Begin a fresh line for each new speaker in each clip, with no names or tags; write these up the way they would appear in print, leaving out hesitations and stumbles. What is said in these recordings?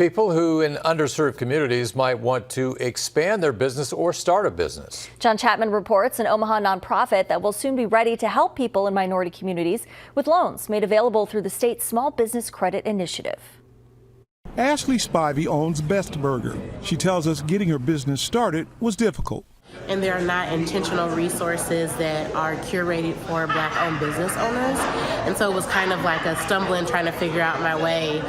People who in underserved communities might want to expand their business or start a business.
John Chapman reports an Omaha nonprofit that will soon be ready to help people in minority communities with loans made available through the state's Small Business Credit Initiative.
Ashley Spivey owns Best Burger. She tells us getting her business started was difficult.
And there are not intentional resources that are curated for Black-owned business owners. And so it was kind of like a stumbling trying to figure out my way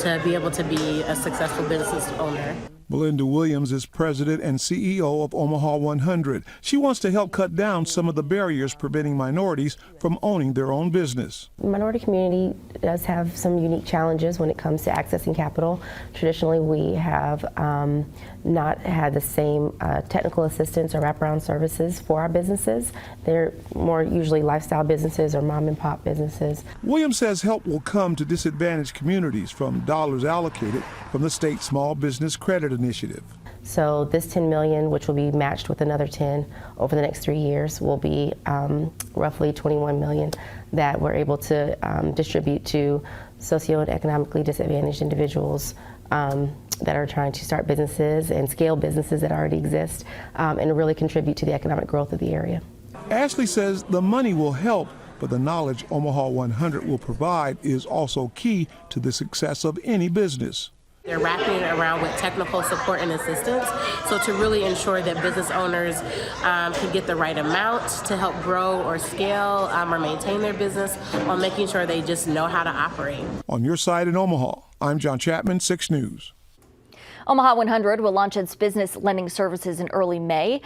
to be able to be a successful business owner.
Belinda Williams is president and CEO of Omaha 100. She wants to help cut down some of the barriers preventing minorities from owning their own business.
The minority community does have some unique challenges when it comes to accessing capital. Traditionally, we have not had the same technical assistance or wraparound services for our businesses. They're more usually lifestyle businesses or mom and pop businesses.
Williams says help will come to disadvantaged communities from dollars allocated from the state Small Business Credit Initiative.
So this $10 million, which will be matched with another 10 over the next 3 years, will be roughly $21 million that we're able to distribute to socioeconomically disadvantaged individuals that are trying to start businesses and scale businesses that already exist and really contribute to the economic growth of the area.
Ashley says the money will help, but the knowledge Omaha 100 will provide is also key to the success of any business.
They're wrapping it around with technical support and assistance, so to really ensure that business owners can get the right amount to help grow or scale or maintain their business, while making sure they just know how to operate.
On your side in Omaha, I'm John Chapman, 6 News.
Omaha 100 will launch its business lending services in early May.